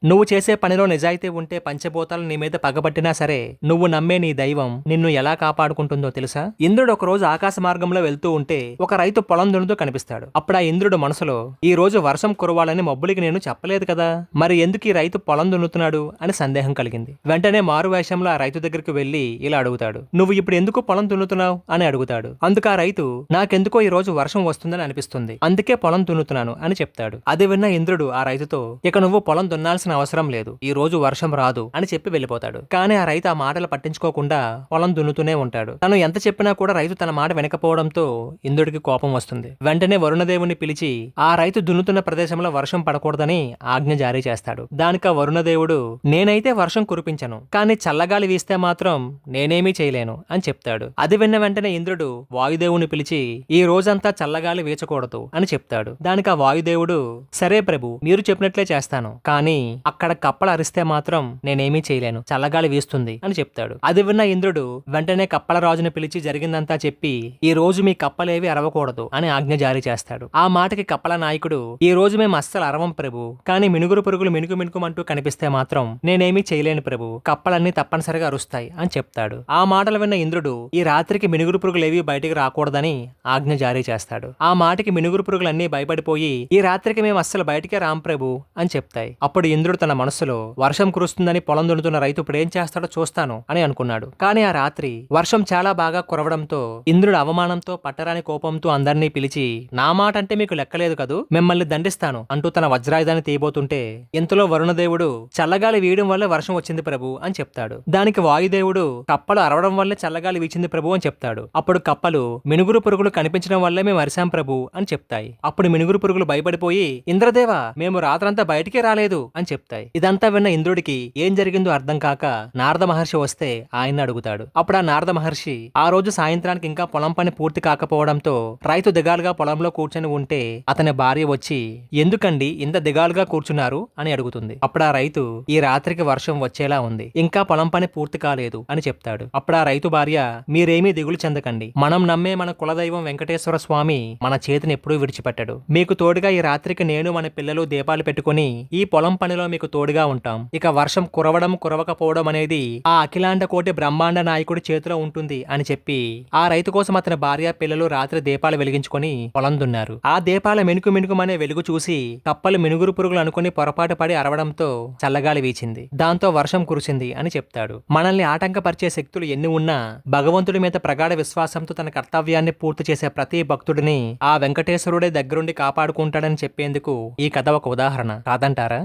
నువ్వు చేసే పనిలో నిజాయితీ ఉంటే పంచభూతాలు నీ మీద పగబట్టినా సరే నువ్వు నమ్మే నీ దైవం నిన్ను ఎలా కాపాడుకుంటుందో తెలుసా? ఇంద్రుడు ఒక రోజు ఆకాశ మార్గంలో వెళ్తూ ఉంటే ఒక రైతు పొలం దున్నుతూ కనిపిస్తాడు. అప్పుడు ఆ ఇంద్రుడు మనసులో, ఈ రోజు వర్షం కురవాలని మబ్బులకి నేను చెప్పలేదు కదా, మరి ఎందుకు ఈ రైతు పొలం దున్నుతున్నాడు అని సందేహం కలిగింది. వెంటనే మారు వేషంలో ఆ రైతు దగ్గరికి వెళ్లి ఇలా అడుగుతాడు, నువ్వు ఇప్పుడు ఎందుకు పొలం దున్నుతున్నావు అని అడుగుతాడు. అందుకు ఆ రైతు, నాకెందుకో ఈ రోజు వర్షం వస్తుందని అనిపిస్తుంది, అందుకే పొలం దున్నుతున్నాను అని చెప్తాడు. అది విన్న ఇంద్రుడు ఆ రైతుతో, ఇక నువ్వు పొలం దున్నాల్సిన అవసరం లేదు, ఈ రోజు వర్షం రాదు అని చెప్పి వెళ్ళిపోతాడు. కానీ ఆ రైతు ఆ మాటలు పట్టించుకోకుండా పొలం దున్నుతూనే ఉంటాడు. తను ఎంత చెప్పినా కూడా రైతు తన మాట వినకపోవడంతో ఇంద్రుడికి కోపం వస్తుంది. వెంటనే వరుణదేవుని పిలిచి ఆ రైతు దున్నుతున్న ప్రదేశంలో వర్షం పడకూడదని ఆజ్ఞ జారీ చేస్తాడు. దానికి ఆ వరుణదేవుడు, నేనైతే వర్షం కురిపించను, కానీ చల్లగాలి వీస్తే మాత్రం నేనేమీ చేయలేను అని చెప్తాడు. అది విన్న వెంటనే ఇంద్రుడు వాయుదేవుని పిలిచి ఈ రోజంతా చల్లగాలి వీచకూడదు అని చెప్తాడు. దానికి ఆ వాయుదేవుడు, సరే ప్రభు, మీరు చెప్పినట్లే చేస్తాను, కానీ అక్కడ కప్పలు అరిస్తే మాత్రం నేనేమీ చేయలేను, చల్లగాలి వీస్తుంది అని చెప్తాడు. అది విన్న ఇంద్రుడు వెంటనే కప్పల రాజుని పిలిచి జరిగిందంతా చెప్పి ఈ రోజు మీ కప్పలేవి అరవకూడదు అని ఆజ్ఞ జారీ చేస్తాడు. ఆ మాటకి కప్పల నాయకుడు, ఈ రోజు మేము అస్సలు అరవం ప్రభు, కానీ మినుగురు పురుగులు మినుకు మినుకుమంటూ కనిపిస్తే మాత్రం నేనేమీ చేయలేను ప్రభు, కప్పలన్నీ తప్పనిసరిగా అరుస్తాయి అని చెప్తాడు. ఆ మాటలు విన్న ఇంద్రుడు ఈ రాత్రికి మినుగురు పురుగులేవి బయటికి రాకూడదని ఆజ్ఞ జారీ చేస్తాడు. ఆ మాటకి మినుగురు పురుగులన్నీ భయపడిపోయి ఈ రాత్రికి మేము అస్సలు బయటికే రాం ప్రభు అని చెప్తాయి. అప్పుడు ఇంద్రుడు తన మనసులో, వర్షం కురుస్తుందని పొలం దున్నుతున్న రైతు ఇప్పుడు ఏం చేస్తాడో చూస్తాను అని అనుకున్నాడు. కానీ ఆ రాత్రి వర్షం చాలా బాగా కురవడంతో ఇంద్రుడు అవమానంతో పట్టరాని కోపంతో అందరినీ పిలిచి, నా మాట అంటే మీకు లెక్కలేదు కదూ, మిమ్మల్ని దండిస్తాను అంటూ తన వజ్రాయుధాన్ని తీయబోతుంటే ఇంతలో వరుణదేవుడు, చల్లగాలి వీయడం వల్లే వర్షం వచ్చింది ప్రభు అని చెప్తాడు. దానికి వాయుదేవుడు, కప్పలు అరవడం వల్లే చల్లగాలి వీచింది ప్రభు అని చెప్తాడు. అప్పుడు కప్పలు, మినుగురు పురుగులు కనిపించడం వల్లే మేము అరిశాం ప్రభు అని చెప్తాయి. అప్పుడు మినుగురు పురుగులు భయపడిపోయి, ఇంద్రదేవ, మేము రాత్రంతా బయటికే రాలేదు అని చెప్తాయి. ఇదంతా విన్న ఇంద్రుడికి ఏం జరిగిందో అర్థం కాక నారద మహర్షి వస్తే ఆయన అడుగుతాడు. అప్పుడు ఆ నారద మహర్షి, ఆ రోజు సాయంత్రానికి ఇంకా పొలం పని పూర్తి కాకపోవడంతో రైతు దిగాలుగా పొలంలో కూర్చొని ఉంటే అతని భార్య వచ్చి, ఎందుకండి ఇంత దిగాలుగా కూర్చున్నారు అని అడుగుతుంది. అప్పుడు ఆ రైతు, ఈ రాత్రికి వర్షం వచ్చేలా ఉంది, ఇంకా పొలం పని పూర్తి కాలేదు అని చెప్తాడు. అప్పుడు ఆ రైతు భార్య, మీరేమీ దిగులు చెందకండి, మనం నమ్మే మన కులదైవం వెంకటేశ్వర స్వామి మన చేతిని ఎప్పుడూ విడిచిపెట్టడు, మీకు తోడుగా ఈ రాత్రికి నేను మన పిల్లలు దీపాలు పెట్టుకుని ఈ పొలం పనిలో మీకు తోడుగా ఉంటాం. ఇక వర్షం కురవడం కురవకపోవడం అనేది ఆ అఖిలాండ కోటి బ్రహ్మాండ నాయకుడి చేతిలో ఉంటుంది అని చెప్పి ఆ రైతు కోసం అతని భార్య పిల్లలు రాత్రి దీపాలు వెలిగించుకొని పొలం దున్నారు. ఆ దీపాల మినుకు మినుకుమనే వెలుగు చూసి కప్పలు మినుగురు పురుగులు అనుకుని పొరపాటు పడి అరవడంతో చల్లగాలి వీచింది, దాంతో వర్షం కురిసింది అని చెప్తాడు. మనల్ని ఆటంకపరిచే శక్తులు ఎన్ని ఉన్నా భగవంతుడి మీద ప్రగాఢ విశ్వాసంతో తన కర్తవ్యాన్ని పూర్తి చేసే ప్రతి భక్తుడిని ఆ వెంకటేశ్వరుడే దగ్గరుండి కాపాడుకుంటాడని చెప్పేందుకు ఈ కథ ఒక ఉదాహరణ కాదంటారా?